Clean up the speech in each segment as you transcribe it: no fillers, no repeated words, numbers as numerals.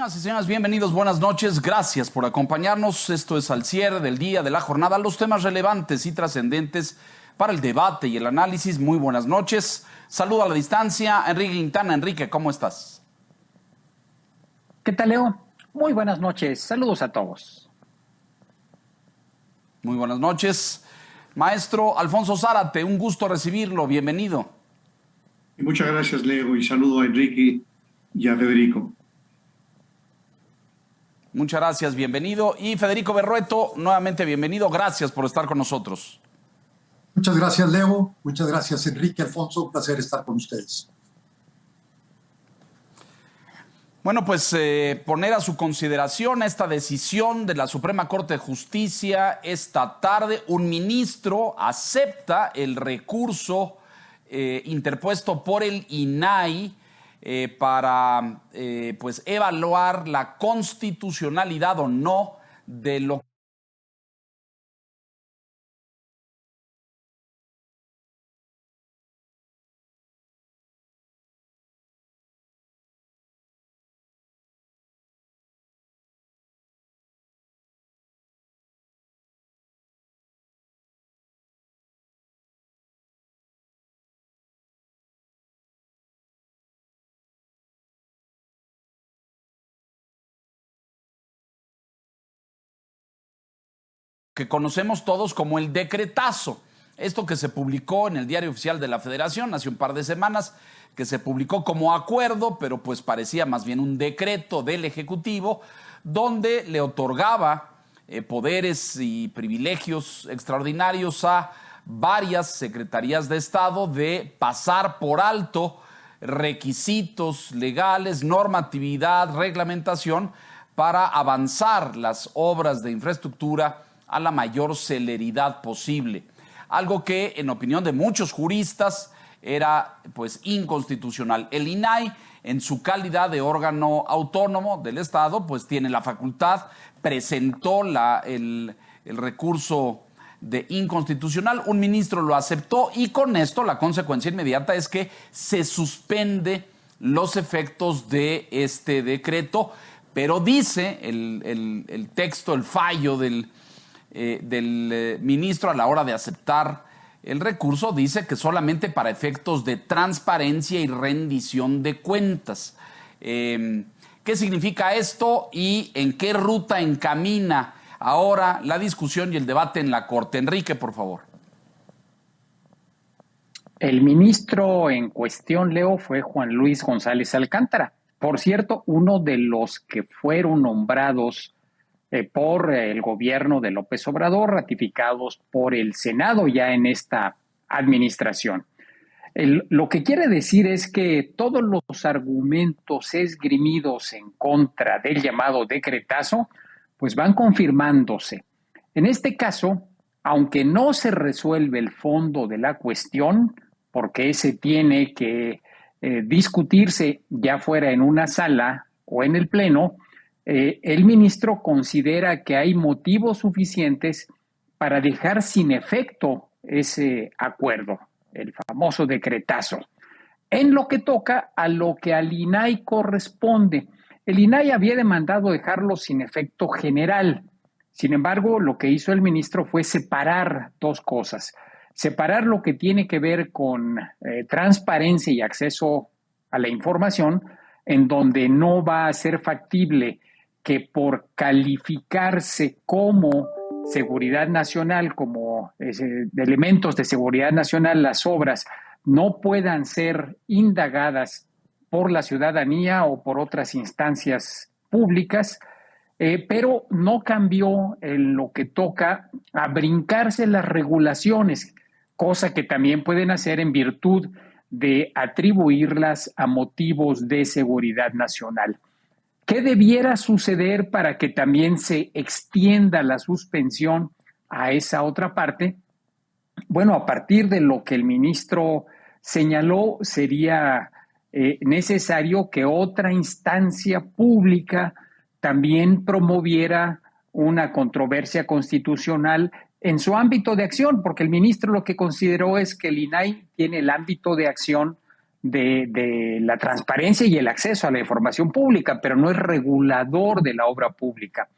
Señoras y señores, bienvenidos, buenas noches, gracias por acompañarnos. Esto es al cierre del día, de la jornada, los temas relevantes y trascendentes para el debate y el análisis. Muy buenas noches. Saludo a la distancia, Enrique Quintana. Enrique, ¿cómo estás? ¿Qué tal, Leo? Muy buenas noches, saludos a todos. Muy buenas noches. Maestro Alfonso Zárate, un gusto recibirlo, bienvenido. Muchas gracias, Leo, y saludo a Enrique y a Federico. Muchas gracias, bienvenido. Y Federico Berrueto, nuevamente bienvenido, gracias por estar con nosotros. Muchas gracias, Leo. Muchas gracias, Enrique, Alfonso. Un placer estar con ustedes. Bueno, pues poner a su consideración esta decisión de la Suprema Corte de Justicia esta tarde. Un ministro acepta el recurso interpuesto por el INAI para pues evaluar la constitucionalidad o no de lo que conocemos todos como el decretazo. Esto que se publicó en el Diario Oficial de la Federación hace un par de semanas, que se publicó como acuerdo, pero pues parecía más bien un decreto del Ejecutivo, donde le otorgaba poderes y privilegios extraordinarios a varias secretarías de Estado de pasar por alto requisitos legales, normatividad, reglamentación para avanzar las obras de infraestructura a la mayor celeridad posible. Algo que, en opinión de muchos juristas, era pues inconstitucional. El INAI, en su calidad de órgano autónomo del Estado, pues tiene la facultad, presentó el recurso de inconstitucional, un ministro lo aceptó y con esto la consecuencia inmediata es que se suspende los efectos de este decreto, pero dice el texto, el fallo del ministro a la hora de aceptar el recurso, dice que solamente para efectos de transparencia y rendición de cuentas. ¿Qué significa esto y en qué ruta encamina ahora la discusión y el debate en la Corte? Enrique, por favor. El ministro en cuestión, Leo, fue Juan Luis González Alcántara. Por cierto, uno de los que fueron nombrados por el gobierno de López Obrador, ratificados por el Senado ya en esta administración. Lo que quiere decir es que todos los argumentos esgrimidos en contra del llamado decretazo, pues van confirmándose. En este caso, aunque no se resuelve el fondo de la cuestión, porque ese tiene que discutirse ya fuera en una sala o en el Pleno, el ministro considera que hay motivos suficientes para dejar sin efecto ese acuerdo, el famoso decretazo, en lo que toca a lo que al INAI corresponde. El INAI había demandado dejarlo sin efecto general. Sin embargo, lo que hizo el ministro fue separar dos cosas. Separar lo que tiene que ver con transparencia y acceso a la información, en donde no va a ser factible que por calificarse como seguridad nacional, como elementos de seguridad nacional, las obras no puedan ser indagadas por la ciudadanía o por otras instancias públicas, pero no cambió en lo que toca a brincarse las regulaciones, cosa que también pueden hacer en virtud de atribuirlas a motivos de seguridad nacional. ¿Qué debiera suceder para que también se extienda la suspensión a esa otra parte? Bueno, a partir de lo que el ministro señaló, sería necesario que otra instancia pública también promoviera una controversia constitucional en su ámbito de acción, porque el ministro lo que consideró es que el INAI tiene el ámbito de acción de la transparencia y el acceso a la información pública, pero no es regulador de la obra pública.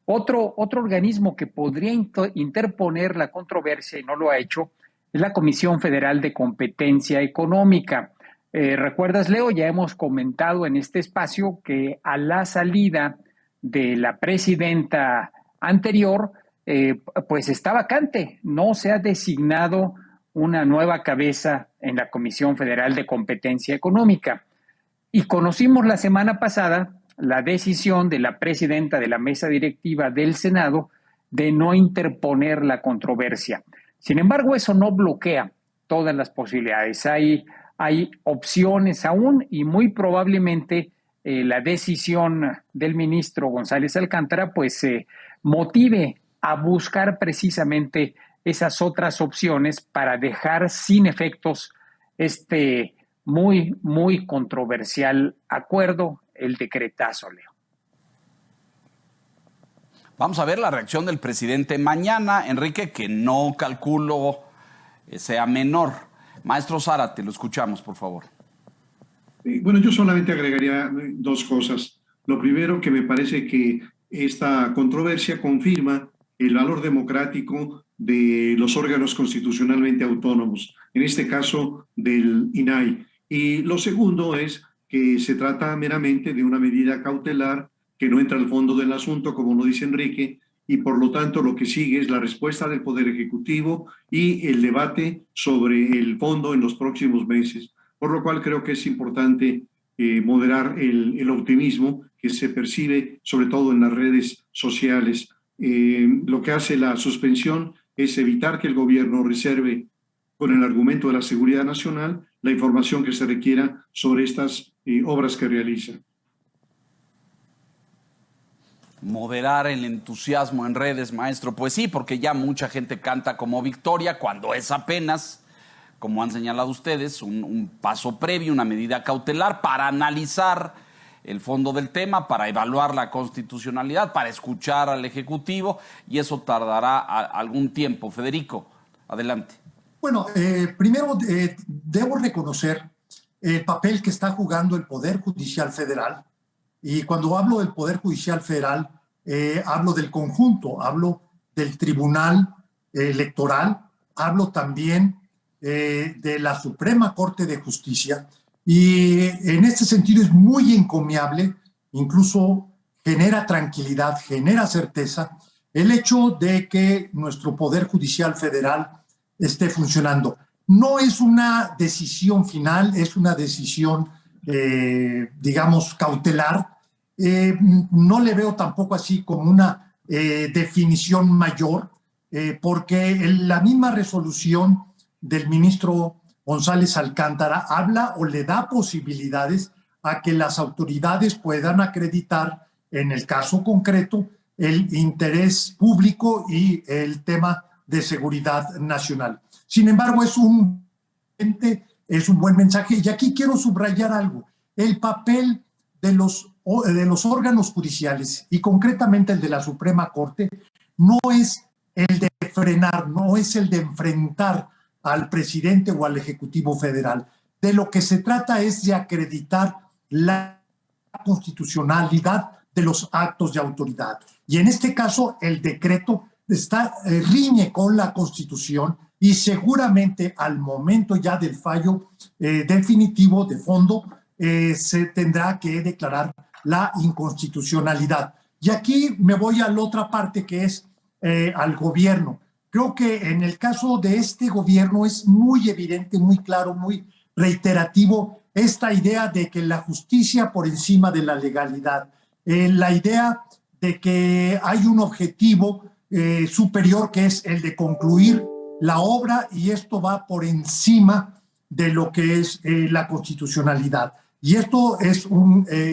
Otro organismo que podría interponer la controversia y no lo ha hecho es la Comisión Federal de Competencia Económica. ¿Recuerdas, Leo? Ya hemos comentado en este espacio que a la salida de la presidenta anterior, pues está vacante, no se ha designado una nueva cabeza en la Comisión Federal de Competencia Económica. Y conocimos la semana pasada la decisión de la presidenta de la mesa directiva del Senado de no interponer la controversia. Sin embargo, eso no bloquea todas las posibilidades. Hay opciones aún y muy probablemente la decisión del ministro González Alcántara pues motive a buscar precisamente esas otras opciones para dejar sin efectos este muy, muy controversial acuerdo, el decretazo, Leo. Vamos a ver la reacción del presidente mañana, Enrique, que no calculo sea menor. Maestro Zárate, lo escuchamos, por favor. Bueno, yo solamente agregaría dos cosas. Lo primero, que me parece que esta controversia confirma el valor democrático de los órganos constitucionalmente autónomos, en este caso del INAI. Y lo segundo es que se trata meramente de una medida cautelar que no entra al fondo del asunto, como lo dice Enrique, y por lo tanto lo que sigue es la respuesta del Poder Ejecutivo y el debate sobre el fondo en los próximos meses. Por lo cual creo que es importante moderar el optimismo que se percibe, sobre todo en las redes sociales. Lo que hace la suspensión es evitar que el gobierno reserve, con el argumento de la seguridad nacional, la información que se requiera sobre estas obras que realiza. Moderar el entusiasmo en redes, maestro. Pues sí, porque ya mucha gente canta como victoria cuando es apenas, como han señalado ustedes, un paso previo, una medida cautelar para analizar el fondo del tema, para evaluar la constitucionalidad, para escuchar al Ejecutivo, y eso tardará algún tiempo. Federico, adelante. Bueno, primero debo reconocer el papel que está jugando el Poder Judicial Federal. Y cuando hablo del Poder Judicial Federal, hablo del conjunto, hablo del Tribunal Electoral, hablo también de la Suprema Corte de Justicia. Y en este sentido es muy encomiable, incluso genera tranquilidad, genera certeza, el hecho de que nuestro Poder Judicial Federal esté funcionando. No es una decisión final, es una decisión digamos, cautelar. No le veo tampoco así como una definición mayor, porque la misma resolución del ministro González Alcántara habla o le da posibilidades a que las autoridades puedan acreditar, en el caso concreto, el interés público y el tema de seguridad nacional. Sin embargo, es un buen mensaje. Y aquí quiero subrayar algo. El papel de los órganos judiciales, y concretamente el de la Suprema Corte, no es el de frenar, no es el de enfrentar al presidente o al Ejecutivo Federal. De lo que se trata es de acreditar la constitucionalidad de los actos de autoridad. Y en este caso, el decreto riñe con la Constitución, y seguramente al momento ya del fallo definitivo de fondo se tendrá que declarar la inconstitucionalidad. Y aquí me voy a la otra parte, que es al gobierno. Creo que en el caso de este gobierno es muy evidente, muy claro, muy reiterativo esta idea de que la justicia por encima de la legalidad, la idea de que hay un objetivo superior, que es el de concluir la obra, y esto va por encima de lo que es la constitucionalidad. Y esto es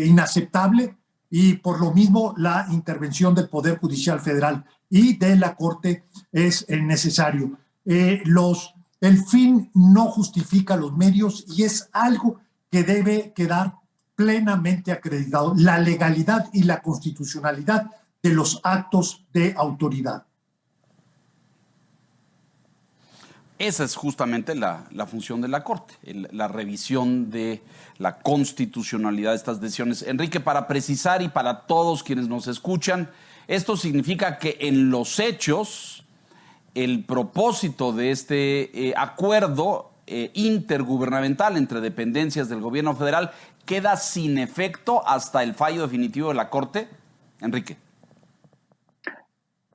inaceptable, y por lo mismo la intervención del Poder Judicial Federal y de la Corte es necesario. El fin no justifica los medios, y es algo que debe quedar plenamente acreditado, la legalidad y la constitucionalidad de los actos de autoridad. Esa es justamente la función de la Corte, la revisión de la constitucionalidad de estas decisiones. Enrique, para precisar y para todos quienes nos escuchan, esto significa que en los hechos el propósito de este acuerdo intergubernamental entre dependencias del gobierno federal queda sin efecto hasta el fallo definitivo de la Corte. Enrique.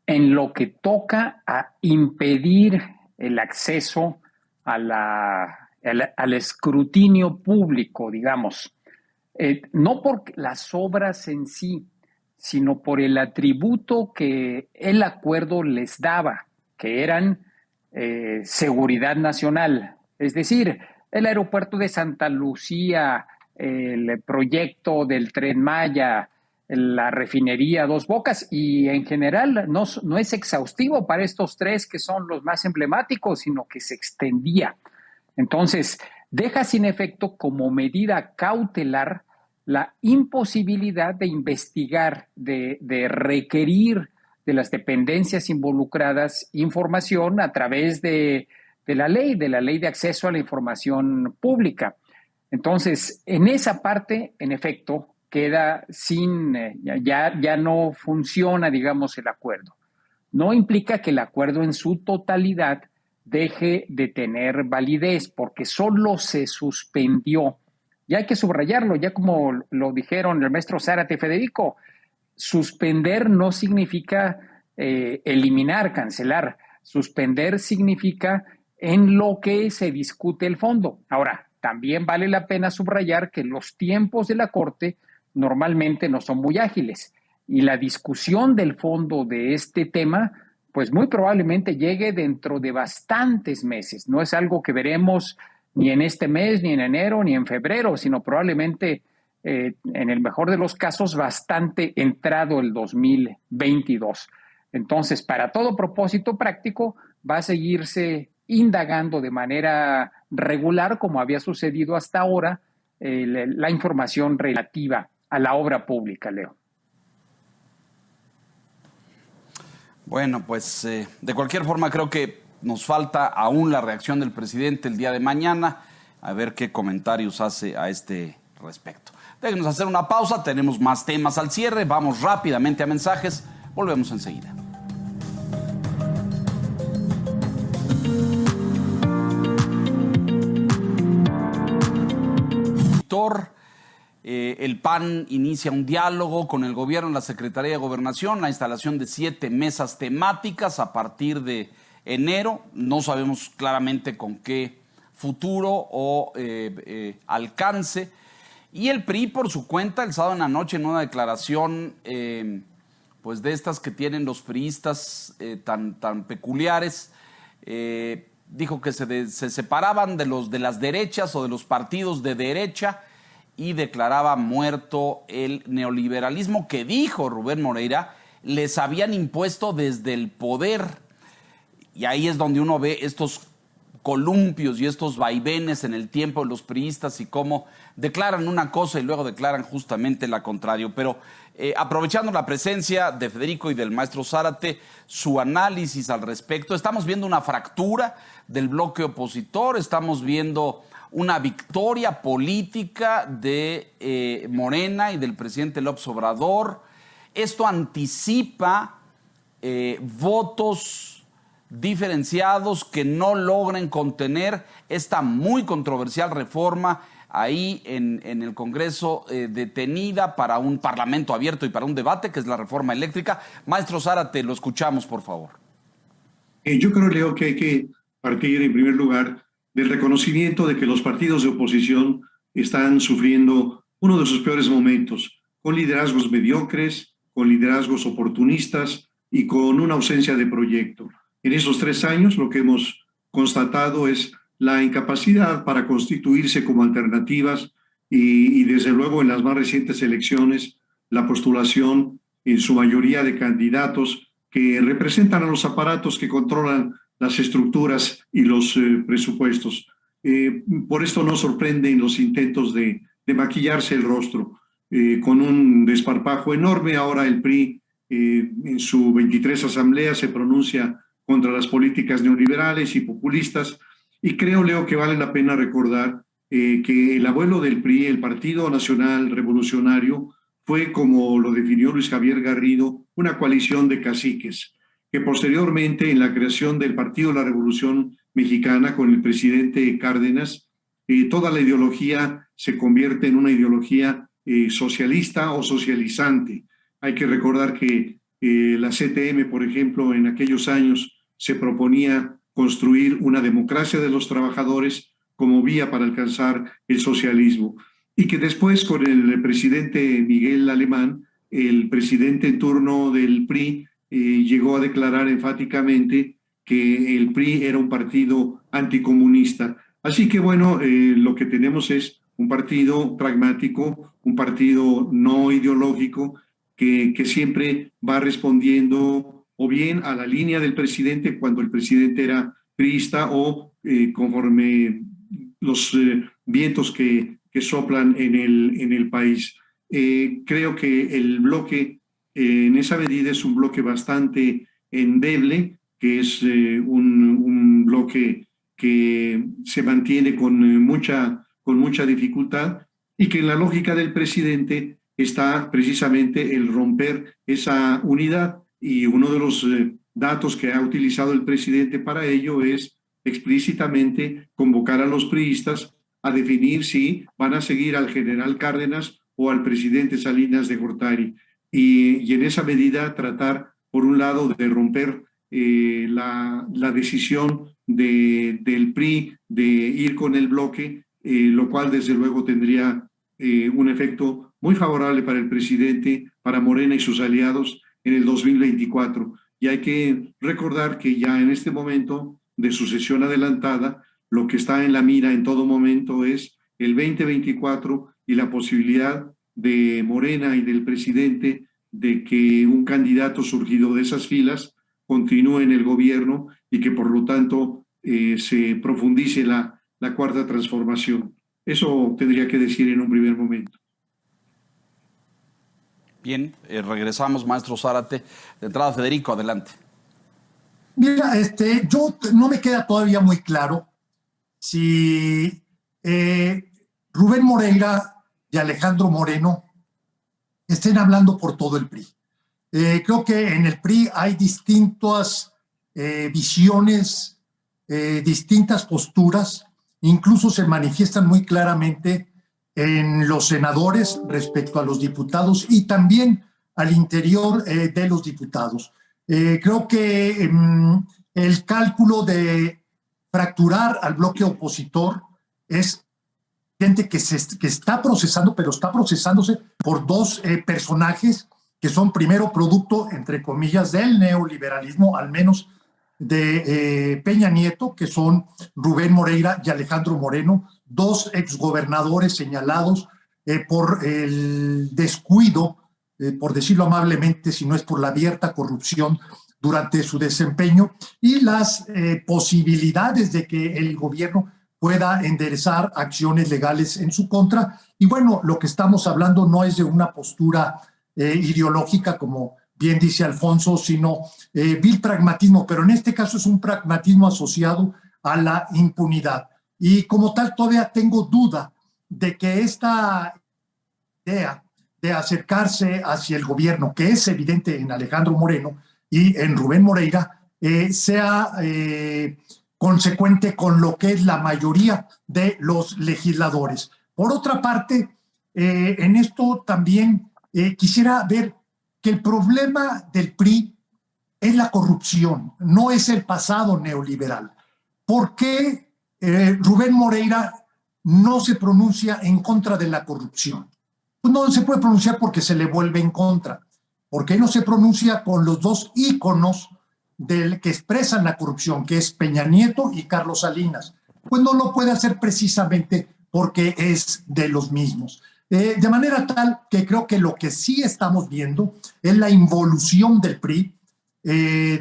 En lo que toca a impedir el acceso al escrutinio público, digamos, no por las obras en sí, sino por el atributo que el acuerdo les daba, que eran seguridad nacional. Es decir, el aeropuerto de Santa Lucía, el proyecto del Tren Maya, la refinería Dos Bocas, y en general no es exhaustivo para estos tres que son los más emblemáticos, sino que se extendía. Entonces, deja sin efecto como medida cautelar la imposibilidad de investigar, de requerir de las dependencias involucradas información a través de la ley de acceso a la información pública. Entonces, en esa parte, en efecto, queda sin, ya no funciona, digamos, el acuerdo. No implica que el acuerdo en su totalidad deje de tener validez, porque solo se suspendió. Y hay que subrayarlo, ya como lo dijeron el maestro Zárate y Federico, suspender no significa eliminar, cancelar. Suspender significa en lo que se discute el fondo. Ahora, también vale la pena subrayar que los tiempos de la Corte normalmente no son muy ágiles y la discusión del fondo de este tema, pues muy probablemente llegue dentro de bastantes meses. No es algo que veremos ni en este mes, ni en enero, ni en febrero, sino probablemente, en el mejor de los casos, bastante entrado el 2022. Entonces, para todo propósito práctico, va a seguirse indagando de manera regular, como había sucedido hasta ahora, la información relativa a la obra pública, Leo. Bueno, pues de cualquier forma creo que nos falta aún la reacción del presidente el día de mañana, a ver qué comentarios hace a este respecto. Déjenos hacer una pausa, tenemos más temas al cierre, vamos rápidamente a mensajes, volvemos enseguida. El PAN inicia un diálogo con el gobierno en la Secretaría de Gobernación, la instalación de 7 mesas temáticas a partir de enero. No sabemos claramente con qué futuro o alcance. Y el PRI, por su cuenta, el sábado en la noche, en una declaración pues de estas que tienen los priistas tan peculiares, dijo que se separaban de las derechas o de los partidos de derecha y declaraba muerto el neoliberalismo que, dijo Rubén Moreira, les habían impuesto desde el poder. Y ahí es donde uno ve estos columpios y estos vaivenes en el tiempo de los priistas y cómo declaran una cosa y luego declaran justamente la contraria. Pero aprovechando la presencia de Federico y del maestro Zárate, su análisis al respecto, estamos viendo una fractura del bloque opositor, estamos viendo una victoria política de Morena y del presidente López Obrador. Esto anticipa votos diferenciados que no logren contener esta muy controversial reforma ahí en el Congreso, detenida para un parlamento abierto y para un debate, que es la reforma eléctrica. Maestro Zárate, lo escuchamos, por favor. Yo creo, Leo, que hay que partir en primer lugar del reconocimiento de que los partidos de oposición están sufriendo uno de sus peores momentos, con liderazgos mediocres, con liderazgos oportunistas y con una ausencia de proyecto. En esos 3 años lo que hemos constatado es la incapacidad para constituirse como alternativas y desde luego en las más recientes elecciones la postulación en su mayoría de candidatos que representan a los aparatos que controlan las estructuras y los presupuestos. Por esto no sorprenden los intentos de maquillarse el rostro. Con un desparpajo enorme, ahora el PRI en su 23 asamblea se pronuncia contra las políticas neoliberales y populistas. Y creo, Leo, que vale la pena recordar que el abuelo del PRI, el Partido Nacional Revolucionario, fue, como lo definió Luis Javier Garrido, una coalición de caciques, que posteriormente, en la creación del Partido de la Revolución Mexicana con el presidente Cárdenas, toda la ideología se convierte en una ideología socialista o socializante. Hay que recordar que la CTM, por ejemplo, en aquellos años se proponía construir una democracia de los trabajadores como vía para alcanzar el socialismo. Y que después, con el presidente Miguel Alemán, el presidente en turno del PRI, llegó a declarar enfáticamente que el PRI era un partido anticomunista. Así que bueno, lo que tenemos es un partido pragmático, un partido no ideológico, que siempre va respondiendo o bien a la línea del presidente cuando el presidente era priista o conforme los vientos que soplan en el país. Creo que el bloque en esa medida es un bloque bastante endeble, que es un bloque que se mantiene con mucha dificultad, y que en la lógica del presidente está precisamente el romper esa unidad. Y uno de los datos que ha utilizado el presidente para ello es explícitamente convocar a los priistas a definir si van a seguir al general Cárdenas o al presidente Salinas de Gortari. Y en esa medida tratar, por un lado, de romper la decisión del PRI de ir con el bloque, lo cual desde luego tendría un efecto muy favorable para el presidente, para Morena y sus aliados en el 2024. Y hay que recordar que ya en este momento de sucesión adelantada, lo que está en la mira en todo momento es el 2024 y la posibilidad de Morena y del presidente de que un candidato surgido de esas filas continúe en el gobierno y que por lo tanto se profundice la cuarta transformación. Eso tendría que decir en un primer momento. Bien, regresamos, maestro Zárate. De entrada, Federico, adelante. Mira, yo no me queda todavía muy claro si Rubén Moreira y Alejandro Moreno estén hablando por todo el PRI. Creo que en el PRI hay distintas visiones, distintas posturas, incluso se manifiestan muy claramente en los senadores respecto a los diputados y también al interior de los diputados. Creo que el cálculo de fracturar al bloque opositor es gente que está procesando, pero está procesándose por dos personajes que son primero producto, entre comillas, del neoliberalismo, al menos de Peña Nieto, que son Rubén Moreira y Alejandro Moreno, dos exgobernadores señalados por el descuido, por decirlo amablemente, si no es por la abierta corrupción durante su desempeño, y las posibilidades de que el gobierno pueda enderezar acciones legales en su contra. Y bueno, lo que estamos hablando no es de una postura ideológica, como bien dice Alfonso, sino vil pragmatismo, pero en este caso es un pragmatismo asociado a la impunidad. Y como tal, todavía tengo duda de que esta idea de acercarse hacia el gobierno, que es evidente en Alejandro Moreno y en Rubén Moreira, sea consecuente con lo que es la mayoría de los legisladores. Por otra parte, en esto también quisiera ver que el problema del PRI es la corrupción, no es el pasado neoliberal. ¿Por qué Rubén Moreira no se pronuncia en contra de la corrupción? Pues no se puede pronunciar porque se le vuelve en contra. ¿Por qué no se pronuncia con los dos íconos que expresan la corrupción, que es Peña Nieto y Carlos Salinas? Pues no lo puede hacer precisamente porque es de los mismos. De manera tal que creo que lo que sí estamos viendo es la involución del PRI.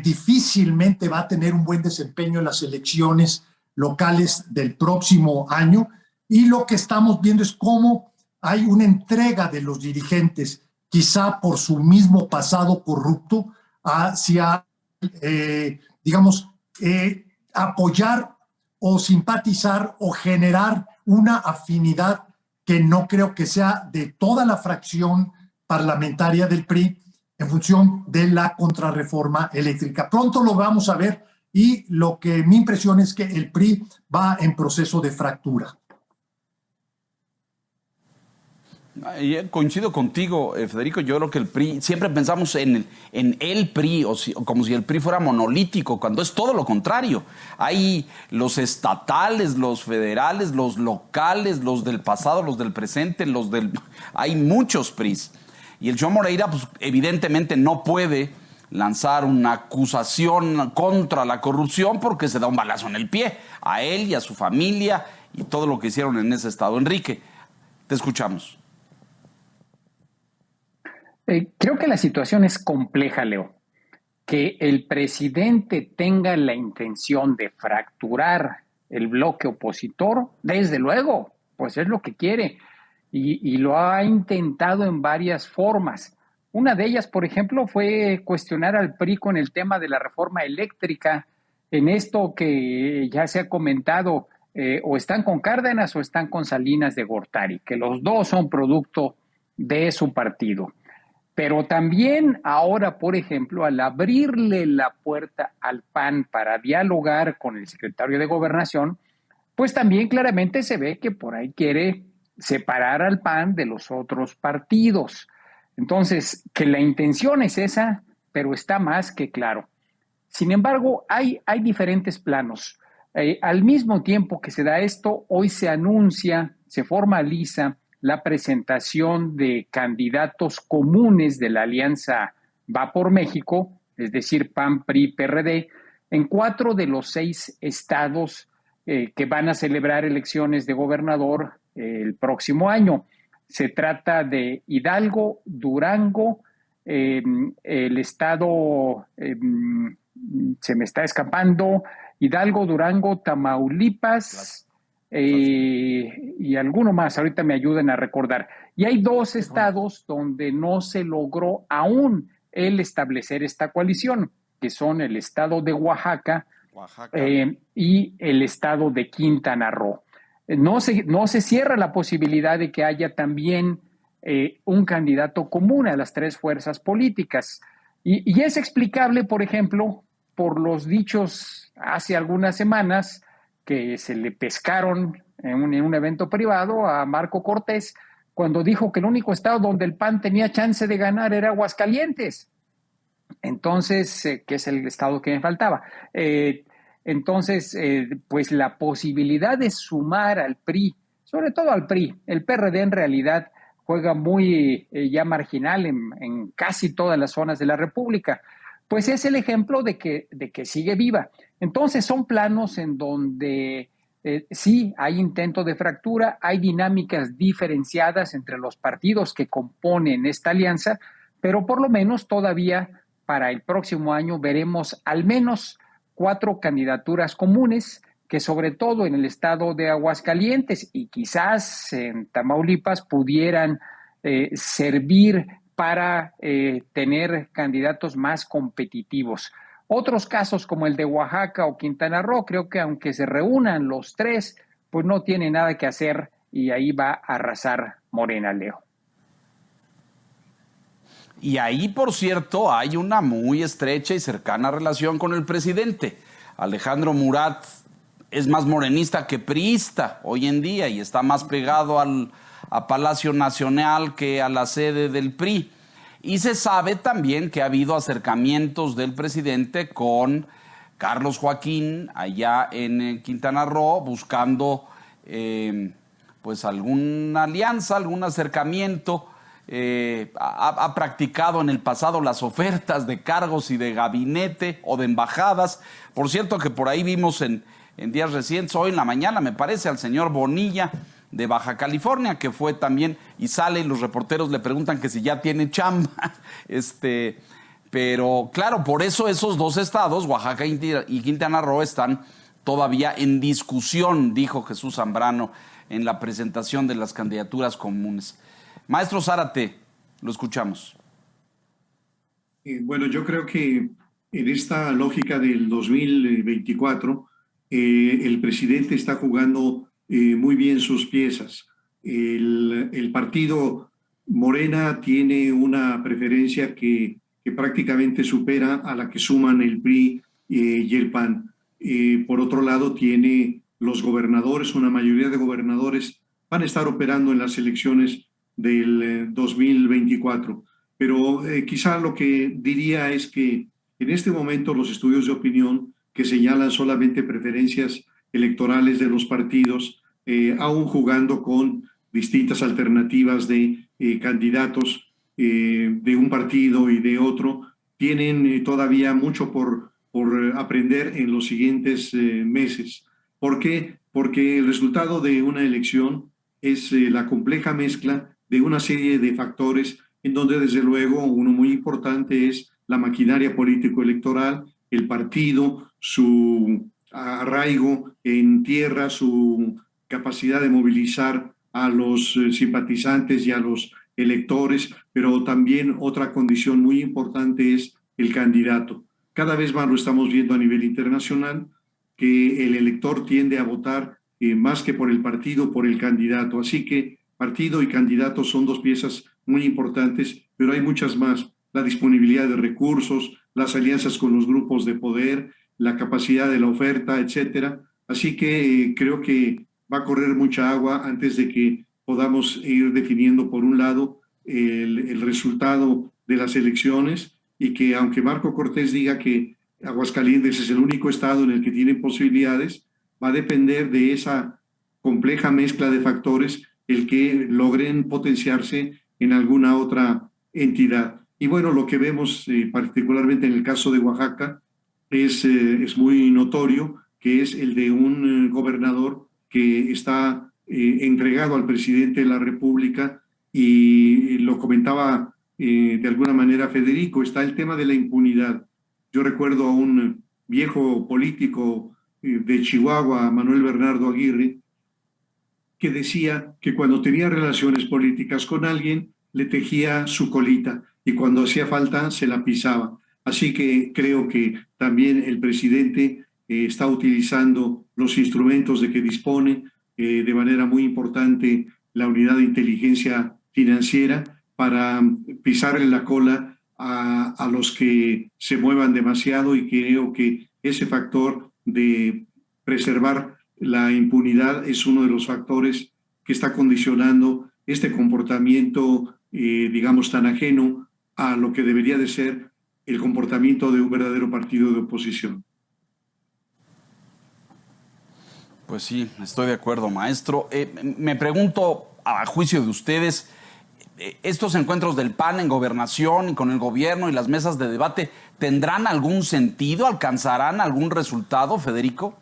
Difícilmente va a tener un buen desempeño en las elecciones locales del próximo año, y lo que estamos viendo es cómo hay una entrega de los dirigentes, quizá por su mismo pasado corrupto, hacia digamos, apoyar o simpatizar o generar una afinidad que no creo que sea de toda la fracción parlamentaria del PRI en función de la contrarreforma eléctrica. Pronto lo vamos a ver y lo que mi impresión es que el PRI va en proceso de fractura. Coincido contigo, Federico. Yo creo que el PRI, siempre pensamos en el PRI, como si el PRI fuera monolítico, cuando es todo lo contrario. Hay los estatales, los federales, los locales, los del pasado, los del presente, hay muchos PRIs. Y el señor Moreira, pues, evidentemente no puede lanzar una acusación contra la corrupción porque se da un balazo en el pie a él y a su familia y todo lo que hicieron en ese estado. Enrique, te escuchamos. Creo que la situación es compleja, Leo. Que el presidente tenga la intención de fracturar el bloque opositor, desde luego, pues es lo que quiere. Y lo ha intentado en varias formas. Una de ellas, por ejemplo, fue cuestionar al PRI con el tema de la reforma eléctrica. En esto que ya se ha comentado, o están con Cárdenas o están con Salinas de Gortari, que los dos son producto de su partido. Pero también ahora, por ejemplo, al abrirle la puerta al PAN para dialogar con el secretario de Gobernación, pues también claramente se ve que por ahí quiere separar al PAN de los otros partidos. Entonces, que la intención es esa, pero está más que claro. Sin embargo, hay diferentes planos. Al mismo tiempo que se da esto, hoy se anuncia, se formaliza la presentación de candidatos comunes de la alianza Va por México, es decir, PAN, PRI, PRD, en 4 de los 6 estados que van a celebrar elecciones de gobernador el próximo año. Se trata de Hidalgo, Durango, el estado, se me está escapando, Hidalgo, Durango, Tamaulipas, y alguno más, ahorita me ayuden a recordar. Y hay 2 estados donde no se logró aún el establecer esta coalición, que son el estado de Oaxaca. Y el estado de Quintana Roo. No se cierra la posibilidad de que haya también un candidato común a las 3 fuerzas políticas. Y es explicable, por ejemplo, por los dichos hace algunas semanas que se le pescaron en un evento privado a Marco Cortés cuando dijo que el único estado donde el PAN tenía chance de ganar era Aguascalientes. Entonces, que es el estado que me faltaba. Pues la posibilidad de sumar al PRI, sobre todo al PRI, el PRD en realidad juega muy ya marginal en casi todas las zonas de la República, pues es el ejemplo de que sigue viva. Entonces son planos en donde sí hay intento de fractura, hay dinámicas diferenciadas entre los partidos que componen esta alianza, pero por lo menos todavía para el próximo año veremos al menos 4 candidaturas comunes que sobre todo en el estado de Aguascalientes y quizás en Tamaulipas pudieran servir para tener candidatos más competitivos. Otros casos como el de Oaxaca o Quintana Roo, creo que aunque se reúnan los 3, pues no tiene nada que hacer y ahí va a arrasar Morena, Leo. Y ahí, por cierto, hay una muy estrecha y cercana relación con el presidente. Alejandro Murat es más morenista que priista hoy en día y está más pegado a Palacio Nacional que a la sede del PRI. Y se sabe también que ha habido acercamientos del presidente con Carlos Joaquín allá en Quintana Roo buscando pues alguna alianza, algún acercamiento. Ha practicado en el pasado las ofertas de cargos y de gabinete o de embajadas. Por cierto que por ahí vimos en días recientes, hoy en la mañana me parece, al señor Bonilla de Baja California, que fue también, y sale y los reporteros le preguntan que si ya tiene chamba. Pero claro, por eso esos 2 estados, Oaxaca y Quintana Roo, están todavía en discusión, dijo Jesús Zambrano en la presentación de las candidaturas comunes. Maestro Zárate, lo escuchamos. Bueno, yo creo que en esta lógica del 2024, el presidente está jugando muy bien sus piezas. El partido Morena tiene una preferencia que prácticamente supera a la que suman el PRI y el PAN. Por otro lado, tiene los gobernadores, una mayoría de gobernadores van a estar operando en las elecciones del 2024. Pero quizá lo que diría es que en este momento los estudios de opinión que señalan solamente preferencias electorales de los partidos, aún jugando con distintas alternativas de candidatos de un partido y de otro, tienen todavía mucho por aprender en los siguientes meses. ¿Por qué? Porque el resultado de una elección es la compleja mezcla de una serie de factores en donde desde luego uno muy importante es la maquinaria político-electoral, el partido, su arraigo en tierra, su capacidad de movilizar a los simpatizantes y a los electores, pero también otra condición muy importante es el candidato. Cada vez más lo estamos viendo a nivel internacional, que el elector tiende a votar más que por el partido, por el candidato. Así que partido y candidato son dos piezas muy importantes, pero hay muchas más. La disponibilidad de recursos, las alianzas con los grupos de poder, la capacidad de la oferta, etcétera. Así que creo que va a correr mucha agua antes de que podamos ir definiendo, por un lado, el resultado de las elecciones, y que aunque Marco Cortés diga que Aguascalientes es el único estado en el que tiene posibilidades, va a depender de esa compleja mezcla de factores el que logren potenciarse en alguna otra entidad. Y bueno, lo que vemos particularmente en el caso de Oaxaca es muy notorio, que es el de un gobernador que está entregado al presidente de la República, y lo comentaba de alguna manera Federico, está el tema de la impunidad. Yo recuerdo a un viejo político de Chihuahua, Manuel Bernardo Aguirre, que decía que cuando tenía relaciones políticas con alguien, le tejía su colita y cuando hacía falta se la pisaba. Así que creo que también el presidente está utilizando los instrumentos de que dispone, de manera muy importante la unidad de inteligencia financiera, para pisarle la cola a los que se muevan demasiado, y creo que ese factor de preservar la impunidad es uno de los factores que está condicionando este comportamiento, digamos, tan ajeno a lo que debería de ser el comportamiento de un verdadero partido de oposición. Pues sí, estoy de acuerdo, maestro. Me pregunto, a juicio de ustedes, estos encuentros del PAN en gobernación y con el gobierno y las mesas de debate, ¿tendrán algún sentido? ¿Alcanzarán algún resultado, Federico?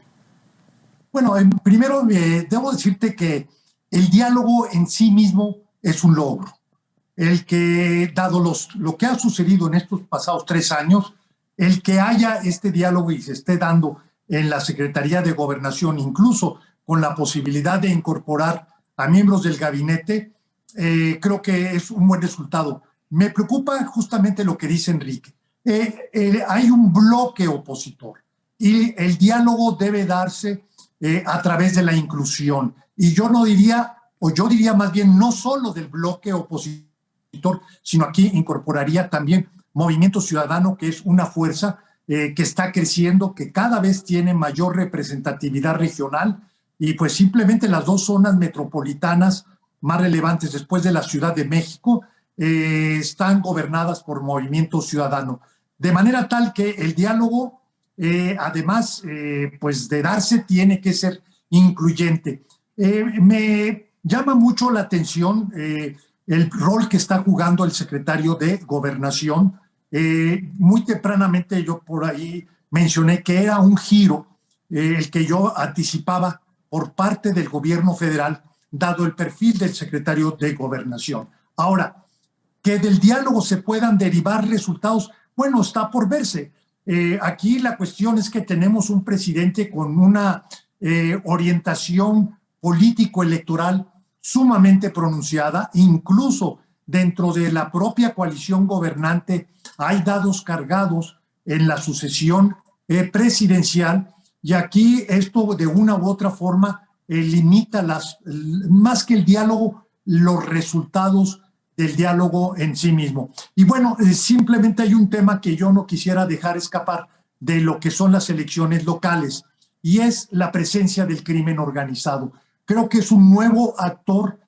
Bueno, primero debo decirte que el diálogo en sí mismo es un logro. El que, dado lo que ha sucedido en estos pasados 3 años, el que haya este diálogo y se esté dando en la Secretaría de Gobernación, incluso con la posibilidad de incorporar a miembros del gabinete, creo que es un buen resultado. Me preocupa justamente lo que dice Enrique. Hay un bloque opositor y el diálogo debe darse a través de la inclusión. Y yo no diría, o yo diría más bien, no solo del bloque opositor, sino aquí incorporaría también Movimiento Ciudadano, que es una fuerza que está creciendo, que cada vez tiene mayor representatividad regional, y pues simplemente las 2 zonas metropolitanas más relevantes después de la Ciudad de México están gobernadas por Movimiento Ciudadano. De manera tal que el diálogo, además pues de darse, tiene que ser incluyente. Me llama mucho la atención el rol que está jugando el secretario de Gobernación. Muy tempranamente yo por ahí mencioné que era un giro el que yo anticipaba por parte del gobierno federal, dado el perfil del secretario de Gobernación. Ahora, que del diálogo se puedan derivar resultados, bueno, está por verse. Aquí la cuestión es que tenemos un presidente con una orientación político-electoral sumamente pronunciada, incluso dentro de la propia coalición gobernante hay dados cargados en la sucesión presidencial, y aquí esto de una u otra forma limita más que el diálogo, los resultados del diálogo en sí mismo. Y bueno, simplemente hay un tema que yo no quisiera dejar escapar de lo que son las elecciones locales, y es la presencia del crimen organizado. Creo que es un nuevo actor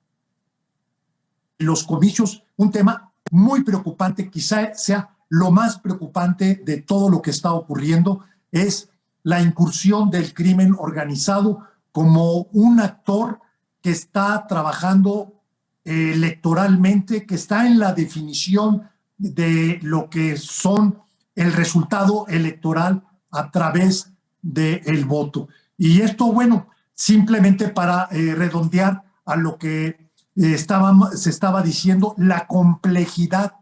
en los comicios, un tema muy preocupante, quizá sea lo más preocupante de todo lo que está ocurriendo, es la incursión del crimen organizado como un actor que está trabajando electoralmente, que está en la definición de lo que son el resultado electoral a través del voto. Y esto, bueno, simplemente para redondear a lo que se estaba diciendo, la complejidad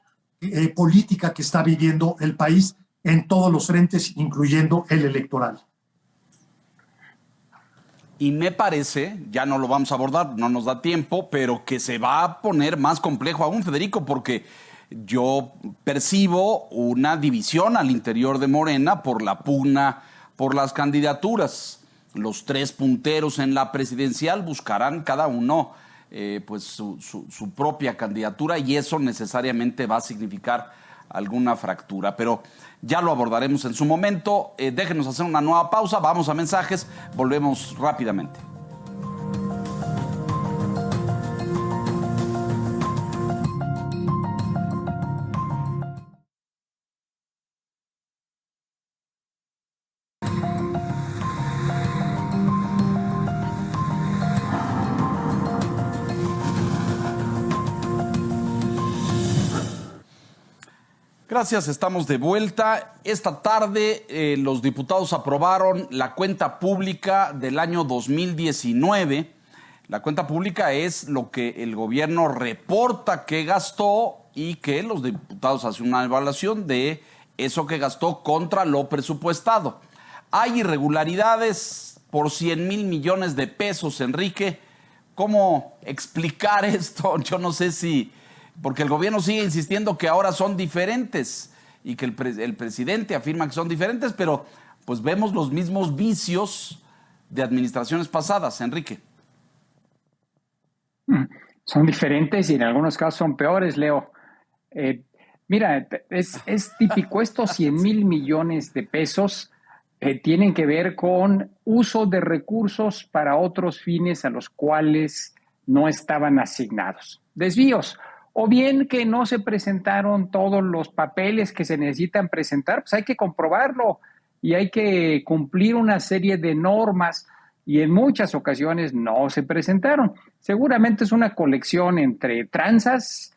política que está viviendo el país en todos los frentes, incluyendo el electoral. Y me parece, ya no lo vamos a abordar, no nos da tiempo, pero que se va a poner más complejo aún, Federico, porque yo percibo una división al interior de Morena por la pugna por las candidaturas. Los tres punteros en la presidencial buscarán cada uno pues su propia candidatura, y eso necesariamente va a significar alguna fractura, pero ya lo abordaremos en su momento. Déjenos hacer una nueva pausa, vamos a mensajes, volvemos rápidamente. Gracias, estamos de vuelta. Esta tarde los diputados aprobaron la cuenta pública del año 2019. La cuenta pública es lo que el gobierno reporta que gastó y que los diputados hacen una evaluación de eso que gastó contra lo presupuestado. Hay irregularidades por 100,000 millones de pesos, Enrique. ¿Cómo explicar esto? Yo no sé si... Porque el gobierno sigue insistiendo que ahora son diferentes y que el presidente afirma que son diferentes, pero pues vemos los mismos vicios de administraciones pasadas, Enrique. Son diferentes y en algunos casos son peores, Leo. Mira, es típico, estos 100,000 millones de pesos tienen que ver con uso de recursos para otros fines a los cuales no estaban asignados. Desvíos. O bien que no se presentaron todos los papeles que se necesitan presentar, pues hay que comprobarlo y hay que cumplir una serie de normas, y en muchas ocasiones no se presentaron. Seguramente es una colección entre tranzas,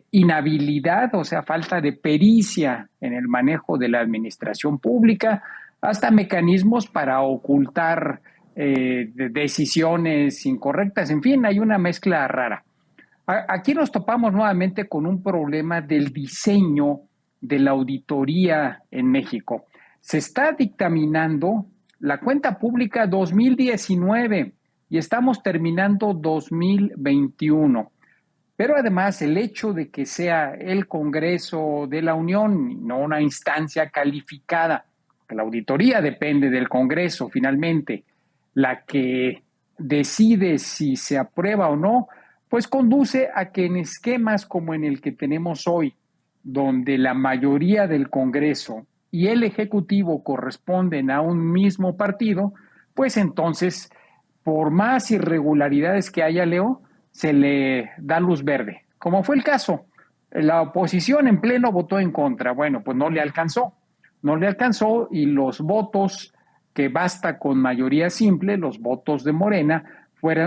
inhabilidad, o sea, falta de pericia en el manejo de la administración pública, hasta mecanismos para ocultar decisiones incorrectas. En fin, hay una mezcla rara. Aquí nos topamos nuevamente con un problema del diseño de la auditoría en México. Se está dictaminando la cuenta pública 2019 y estamos terminando 2021. Pero además el hecho de que sea el Congreso de la Unión, no una instancia calificada, que la auditoría depende del Congreso finalmente, la que decide si se aprueba o no, pues conduce a que en esquemas como en el que tenemos hoy, donde la mayoría del Congreso y el Ejecutivo corresponden a un mismo partido, pues entonces, por más irregularidades que haya, Leo, se le da luz verde. Como fue el caso, la oposición en pleno votó en contra. Bueno, pues no le alcanzó y los votos que basta con mayoría simple, los votos de Morena,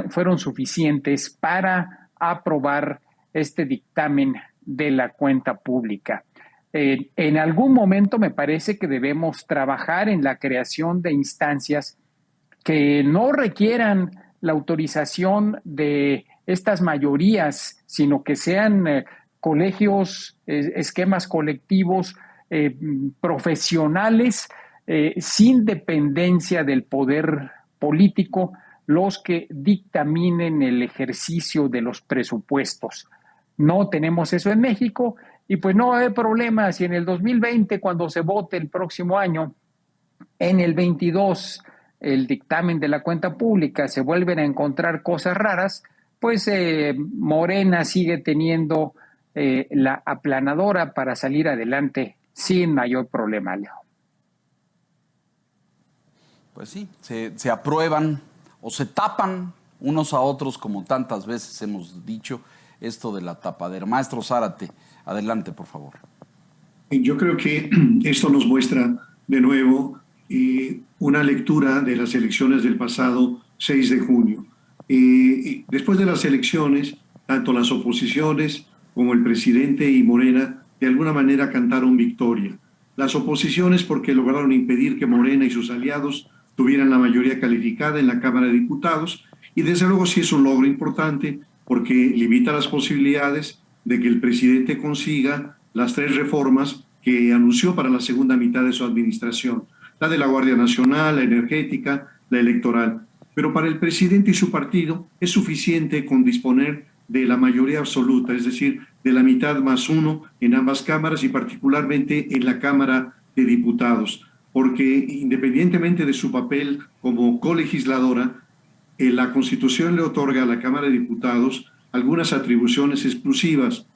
fueron suficientes para aprobar este dictamen de la cuenta pública. En algún momento me parece que debemos trabajar en la creación de instancias que no requieran la autorización de estas mayorías, sino que sean colegios, esquemas colectivos profesionales, sin dependencia del poder político, los que dictaminen el ejercicio de los presupuestos. No tenemos eso en México Y pues no hay problema si en el 2020, cuando se vote el próximo año, en el 22, el dictamen de la cuenta pública, se vuelven a encontrar cosas raras, pues Morena sigue teniendo la aplanadora para salir adelante sin mayor problema, Leo. Pues sí, se aprueban o se tapan unos a otros, como tantas veces hemos dicho, esto de la tapadera. Maestro Zárate, adelante, por favor. Yo creo que esto nos muestra de nuevo una lectura de las elecciones del pasado 6 de junio. Después de las elecciones, tanto las oposiciones como el presidente y Morena de alguna manera cantaron victoria. Las oposiciones porque lograron impedir que Morena y sus aliados tuvieran la mayoría calificada en la Cámara de Diputados, y desde luego sí es un logro importante porque limita las posibilidades de que el presidente consiga las 3 reformas que anunció para la segunda mitad de su administración: la de la Guardia Nacional, la energética, la electoral. Pero para el presidente y su partido es suficiente con disponer de la mayoría absoluta, es decir, de la mitad más 1 en ambas cámaras y particularmente en la Cámara de Diputados, porque independientemente de su papel como colegisladora, la Constitución le otorga a la Cámara de Diputados algunas atribuciones exclusivas,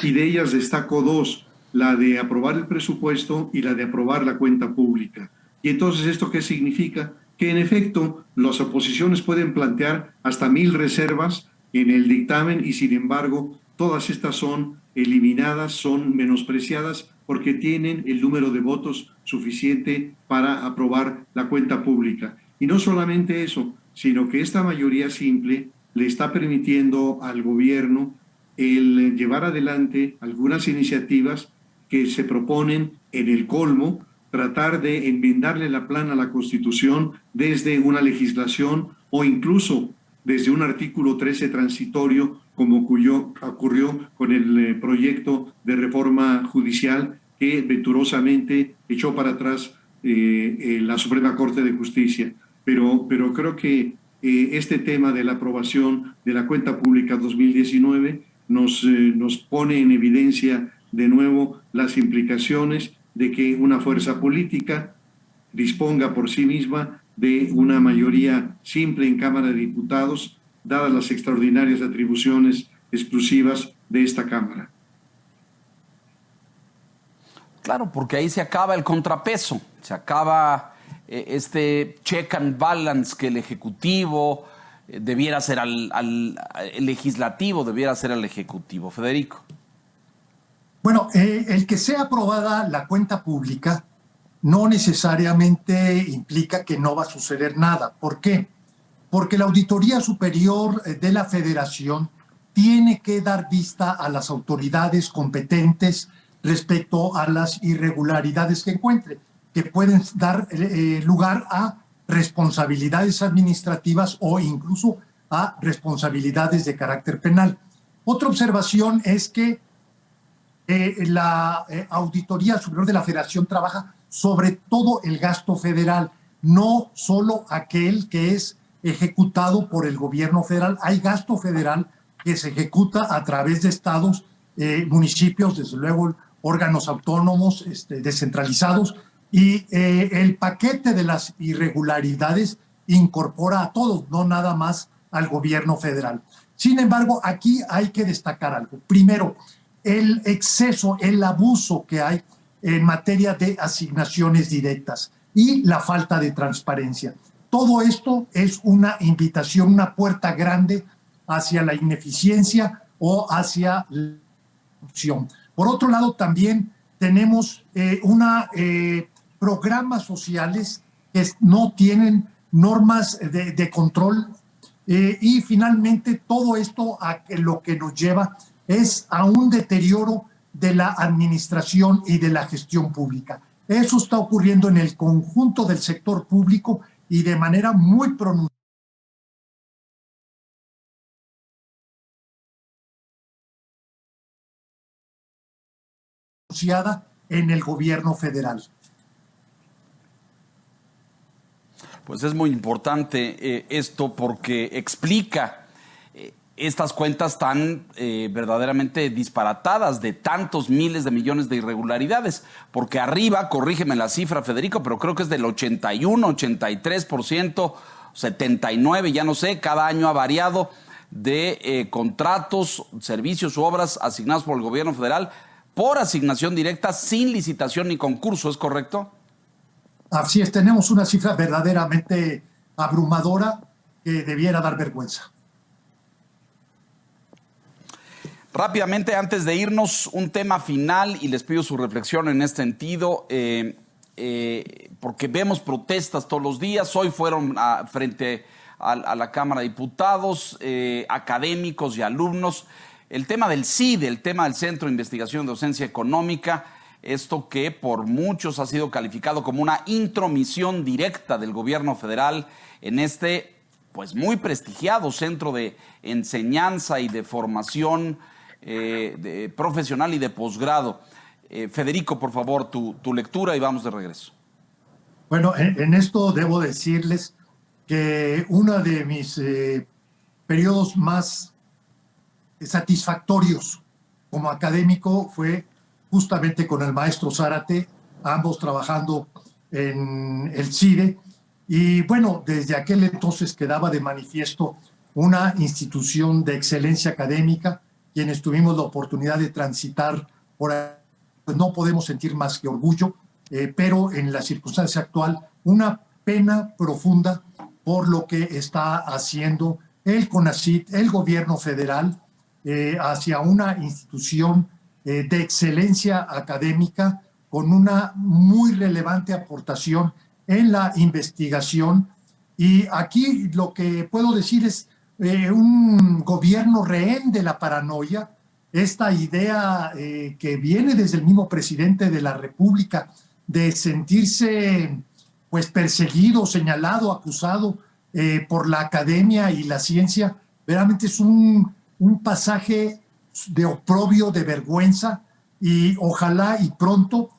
y de ellas destaco 2, la de aprobar el presupuesto y la de aprobar la cuenta pública. Y entonces, ¿esto qué significa? Que en efecto las oposiciones pueden plantear hasta 1000 reservas en el dictamen y sin embargo todas estas son eliminadas, son menospreciadas porque tienen el número de votos suficiente para aprobar la cuenta pública. Y no solamente eso, sino que esta mayoría simple le está permitiendo al gobierno el llevar adelante algunas iniciativas que se proponen en el colmo, tratar de enmendarle la plana a la Constitución desde una legislación o incluso desde un artículo 13 transitorio, como ocurrió con el proyecto de reforma judicial que venturosamente echó para atrás la Suprema Corte de Justicia. Pero creo que este tema de la aprobación de la cuenta pública 2019 nos pone en evidencia de nuevo las implicaciones de que una fuerza política disponga por sí misma de una mayoría simple en Cámara de Diputados, dadas las extraordinarias atribuciones exclusivas de esta Cámara. Claro, porque ahí se acaba el contrapeso, se acaba este check and balance que el Ejecutivo debiera ser el Legislativo debiera ser al Ejecutivo. Federico. Bueno, el que sea aprobada la cuenta pública no necesariamente implica que no va a suceder nada. ¿Por qué? Porque la Auditoría Superior de la Federación tiene que dar vista a las autoridades competentes respecto a las irregularidades que encuentre, que pueden dar lugar a responsabilidades administrativas o incluso a responsabilidades de carácter penal. Otra observación es que la Auditoría Superior de la Federación trabaja sobre todo el gasto federal, no solo aquel que es ejecutado por el gobierno federal. Hay gasto federal que se ejecuta a través de estados, municipios, desde luego órganos autónomos descentralizados, y el paquete de las irregularidades incorpora a todos, no nada más al gobierno federal. Sin embargo, aquí hay que destacar algo. Primero, el exceso, el abuso que hay en materia de asignaciones directas y la falta de transparencia. Todo esto es una invitación, una puerta grande hacia la ineficiencia o hacia la corrupción. Por otro lado, también tenemos programas sociales que no tienen normas de control y finalmente todo esto lo que nos lleva es a un deterioro de la administración y de la gestión pública. Eso está ocurriendo en el conjunto del sector público y de manera muy pronunciada en el gobierno federal. Pues es muy importante esto porque explica estas cuentas tan verdaderamente disparatadas de tantos miles de millones de irregularidades, porque arriba, corrígeme la cifra, Federico, pero creo que es del 81, 83%, 79%, ya no sé, cada año ha variado de contratos, servicios u obras asignados por el gobierno federal por asignación directa sin licitación ni concurso, ¿es correcto? Así es, tenemos una cifra verdaderamente abrumadora que debiera dar vergüenza. Rápidamente, antes de irnos, un tema final y les pido su reflexión en este sentido, porque vemos protestas todos los días. Hoy fueron frente a la Cámara de Diputados, académicos y alumnos. El tema del CIDE, el tema del Centro de Investigación de Docencia Económica, esto que por muchos ha sido calificado como una intromisión directa del gobierno federal en este, pues muy prestigiado centro de enseñanza y de formación de profesional y de posgrado. Federico, por favor, tu lectura y vamos de regreso. Bueno, en esto debo decirles que uno de mis periodos más satisfactorios como académico fue justamente con el maestro Zárate, ambos trabajando en el CIDE. Y bueno, desde aquel entonces quedaba de manifiesto una institución de excelencia académica. Quienes tuvimos la oportunidad de transitar por ahí, pues no podemos sentir más que orgullo, pero en la circunstancia actual, una pena profunda por lo que está haciendo el CONACYT, el gobierno federal, hacia una institución de excelencia académica con una muy relevante aportación en la investigación. Y aquí lo que puedo decir es un gobierno rehén de la paranoia, esta idea que viene desde el mismo presidente de la República de sentirse pues perseguido, señalado, acusado por la academia y la ciencia. Realmente es un pasaje de oprobio, de vergüenza, y ojalá y pronto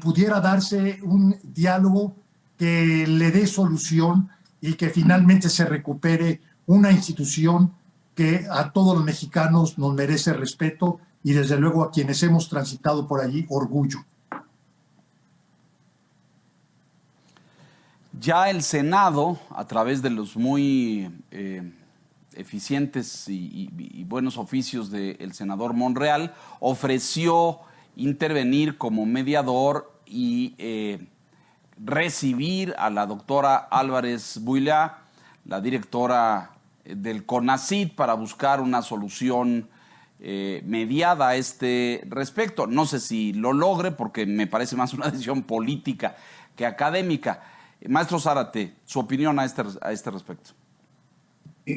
pudiera darse un diálogo que le dé solución y que finalmente se recupere una institución que a todos los mexicanos nos merece respeto y desde luego a quienes hemos transitado por allí, orgullo. Ya el Senado, a través de los muy eficientes y buenos oficios del senador Monreal, ofreció intervenir como mediador y recibir a la doctora Álvarez Buila, la directora del CONACYT, para buscar una solución mediada a este respecto. No sé si lo logre, porque me parece más una decisión política que académica. Maestro Zárate, su opinión a este respecto.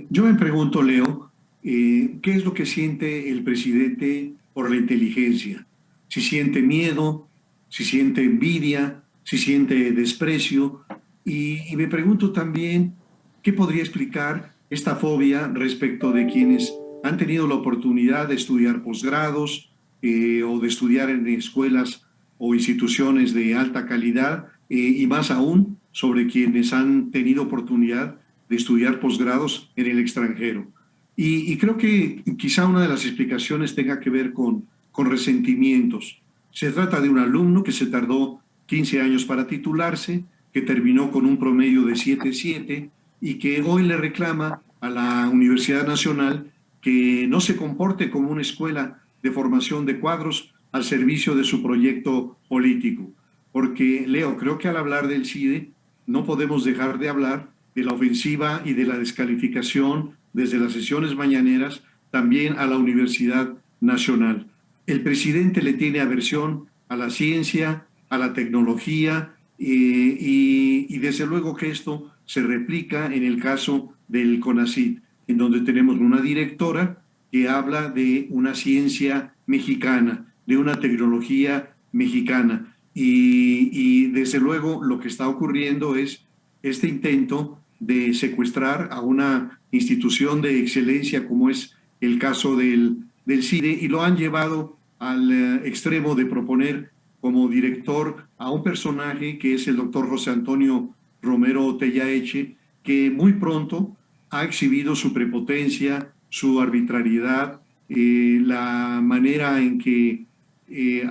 Yo me pregunto, Leo, ¿qué es lo que siente el presidente por la inteligencia? Si siente miedo, si siente envidia, si siente desprecio. Y me pregunto también, ¿qué podría explicar esta fobia respecto de quienes han tenido la oportunidad de estudiar posgrados o de estudiar en escuelas o instituciones de alta calidad y más aún sobre quienes han tenido oportunidad de estudiar posgrados en el extranjero? Y creo que quizá una de las explicaciones tenga que ver con resentimientos. Se trata de un alumno que se tardó 15 años para titularse, que terminó con un promedio de 7.7 y que hoy le reclama a la Universidad Nacional que no se comporte como una escuela de formación de cuadros al servicio de su proyecto político. Porque, Leo, creo que al hablar del CIDE no podemos dejar de hablar de la ofensiva y de la descalificación desde las sesiones mañaneras también a la Universidad Nacional. El presidente le tiene aversión a la ciencia, a la tecnología y desde luego que esto se replica en el caso del CONACYT, en donde tenemos una directora que habla de una ciencia mexicana, de una tecnología mexicana. Y desde luego lo que está ocurriendo es este intento de secuestrar a una institución de excelencia como es el caso del CIDE, y lo han llevado al extremo de proponer como director a un personaje que es el doctor José Antonio Romero Tellaeche, que muy pronto ha exhibido su prepotencia su arbitrariedad, la manera en que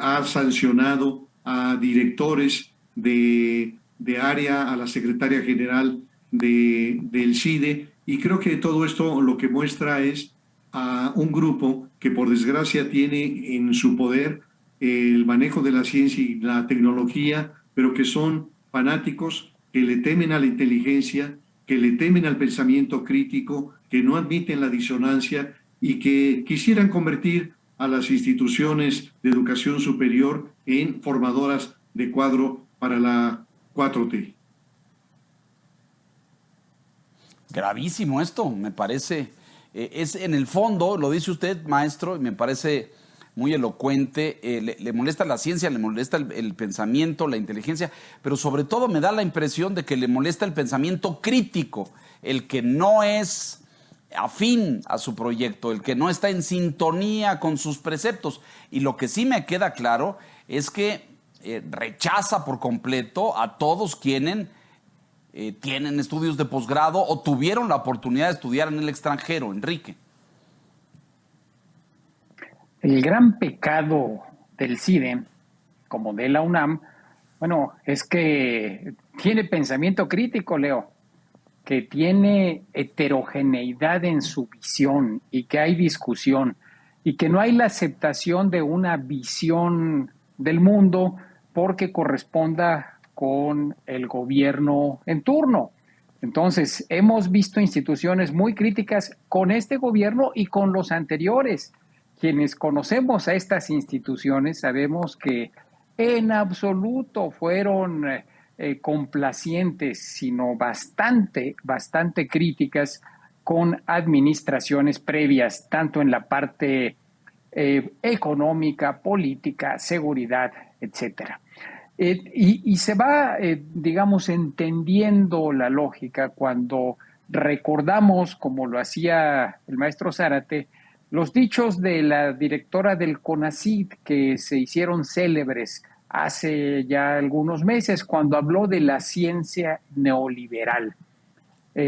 ha sancionado a directores de área, a la secretaria general del CIDE, y creo que todo esto lo que muestra es a un grupo que por desgracia tiene en su poder el manejo de la ciencia y la tecnología, pero que son fanáticos, que le temen a la inteligencia, que le temen al pensamiento crítico, que no admiten la disonancia y que quisieran convertir a las instituciones de educación superior en formadoras de cuadro para la 4T. Gravísimo esto, me parece. Es en el fondo, lo dice usted, maestro, y me parece muy elocuente. Le molesta la ciencia, le molesta el pensamiento, la inteligencia, pero sobre todo me da la impresión de que le molesta el pensamiento crítico, el que no es afín a su proyecto, el que no está en sintonía con sus preceptos. Y lo que sí me queda claro es que rechaza por completo a todos quienes tienen estudios de posgrado o tuvieron la oportunidad de estudiar en el extranjero. Enrique. El gran pecado del CIDE, como de la UNAM, bueno, es que tiene pensamiento crítico, Leo, que tiene heterogeneidad en su visión y que hay discusión y que no hay la aceptación de una visión del mundo porque corresponda con el gobierno en turno. Entonces, hemos visto instituciones muy críticas con este gobierno y con los anteriores. Quienes conocemos a estas instituciones sabemos que en absoluto fueron complacientes, sino bastante críticas con administraciones previas, tanto en la parte económica, política, seguridad, etcétera. Y se va, digamos, entendiendo la lógica cuando recordamos, como lo hacía el maestro Zárate, los dichos de la directora del CONACYT que se hicieron célebres hace ya algunos meses cuando habló de la ciencia neoliberal,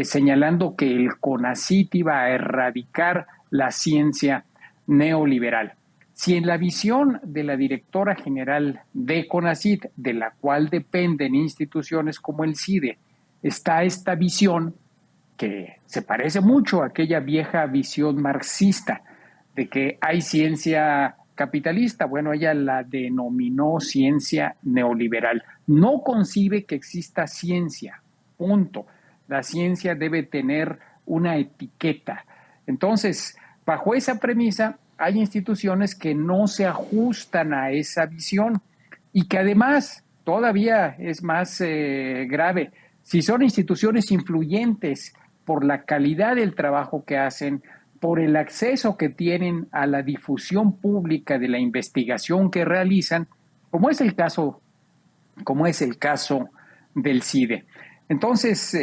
señalando que el CONACYT iba a erradicar la ciencia neoliberal. Si en la visión de la directora general de CONACYT, de la cual dependen instituciones como el CIDE, está esta visión que se parece mucho a aquella vieja visión marxista de que hay ciencia capitalista, bueno, ella la denominó ciencia neoliberal. No concibe que exista ciencia, punto. La ciencia debe tener una etiqueta. Entonces, bajo esa premisa, hay instituciones que no se ajustan a esa visión y que además todavía es más grave. Si son instituciones influyentes por la calidad del trabajo que hacen, por el acceso que tienen a la difusión pública de la investigación que realizan, como es el caso del CIDE. Entonces,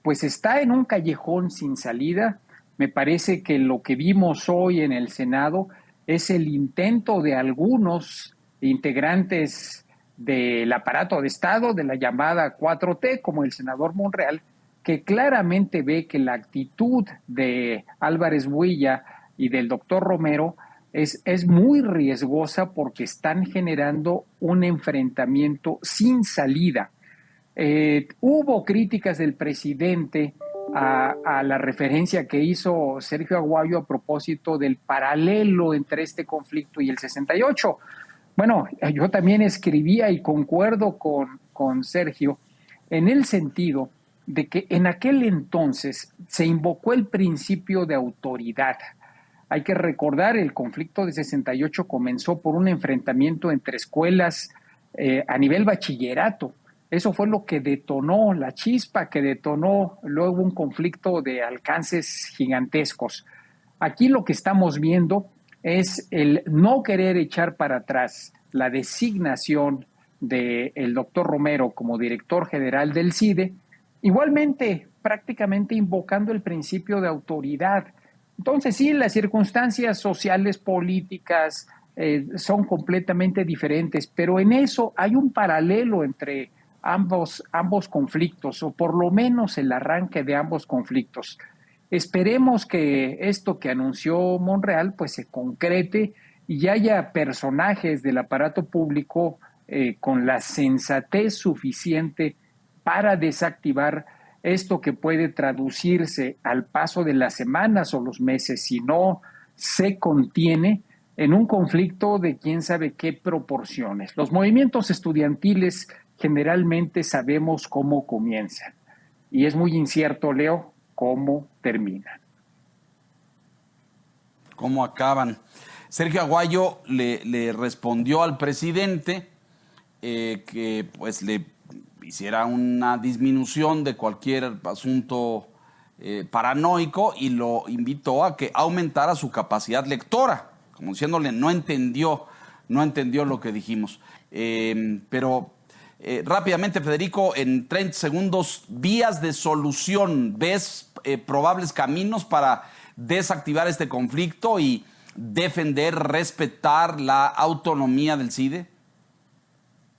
pues está en un callejón sin salida. Me parece que lo que vimos hoy en el Senado es el intento de algunos integrantes del aparato de Estado, de la llamada 4T, como el senador Monreal, que claramente ve que la actitud de Álvarez Builla y del doctor Romero es muy riesgosa porque están generando un enfrentamiento sin salida. Hubo críticas del presidente a la referencia que hizo Sergio Aguayo a propósito del paralelo entre este conflicto y el 68. Bueno, yo también escribía y concuerdo con Sergio en el sentido de que en aquel entonces se invocó el principio de autoridad. Hay que recordar, el conflicto de 68 comenzó por un enfrentamiento entre escuelas a nivel bachillerato. Eso fue lo que detonó, la chispa que detonó luego un conflicto de alcances gigantescos. Aquí lo que estamos viendo es el no querer echar para atrás la designación del doctor Romero como director general del CIDE, igualmente prácticamente invocando el principio de autoridad. Entonces sí, las circunstancias sociales, políticas son completamente diferentes, pero en eso hay un paralelo entre ambos conflictos, o por lo menos el arranque de ambos conflictos. Esperemos que esto que anunció Monreal pues se concrete y haya personajes del aparato público con la sensatez suficiente para desactivar esto que puede traducirse al paso de las semanas o los meses, si no se contiene, en un conflicto de quién sabe qué proporciones. Los movimientos estudiantiles generalmente sabemos cómo comienzan y es muy incierto, Leo, cómo terminan. ¿Cómo acaban? Sergio Aguayo le respondió al presidente que pues le hiciera una disminución de cualquier asunto paranoico y lo invitó a que aumentara su capacidad lectora, como diciéndole no entendió lo que dijimos. Pero rápidamente, Federico, en 30 segundos, vías de solución, ¿ves probables caminos para desactivar este conflicto y defender, respetar la autonomía del CIDE?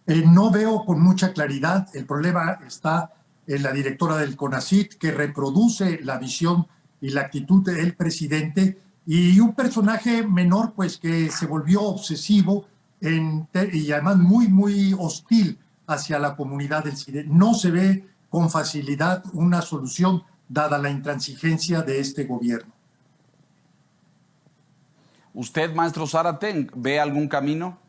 No veo con mucha claridad. El problema está en la directora del CONACYT, que reproduce la visión y la actitud del presidente, y un personaje menor pues que se volvió obsesivo y además muy, muy hostil hacia la comunidad del CIDE. No se ve con facilidad una solución dada la intransigencia de este gobierno. ¿Usted, maestro Zárate, ve algún camino?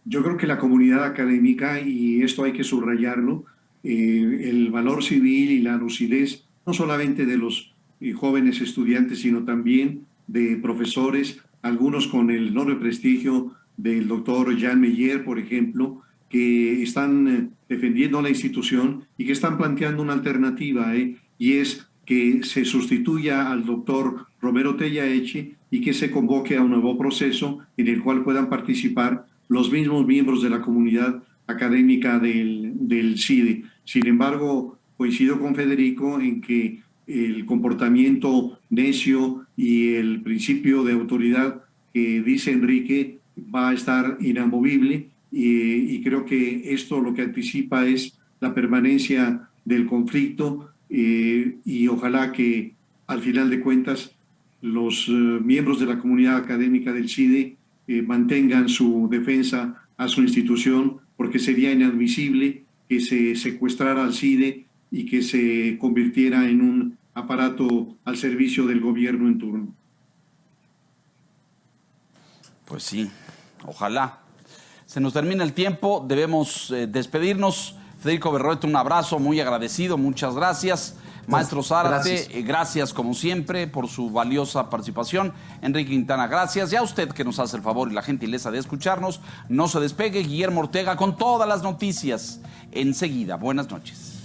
Yo creo que la comunidad académica, y esto hay que subrayarlo, el valor civil y la lucidez, no solamente de los jóvenes estudiantes, sino también de profesores, algunos con el enorme prestigio del doctor Jean Meyer, por ejemplo, que están defendiendo la institución y que están planteando una alternativa, y es que se sustituya al doctor Romero Tellaeche y que se convoque a un nuevo proceso en el cual puedan participar los mismos miembros de la comunidad académica del CIDE. Sin embargo, coincido con Federico en que el comportamiento necio y el principio de autoridad que dice Enrique va a estar inamovible, y creo que esto lo que anticipa es la permanencia del conflicto, y ojalá que al final de cuentas los miembros de la comunidad académica del CIDE mantengan su defensa a su institución, porque sería inadmisible que se secuestrara al CIDE y que se convirtiera en un aparato al servicio del gobierno en turno. Pues sí, ojalá. Se nos termina el tiempo, debemos despedirnos. Federico Berrueta, un abrazo, muy agradecido, muchas gracias. Maestro Zárate, gracias como siempre por su valiosa participación. Enrique Quintana, gracias. Y a usted que nos hace el favor y la gentileza de escucharnos, no se despegue. Guillermo Ortega con todas las noticias enseguida. Buenas noches.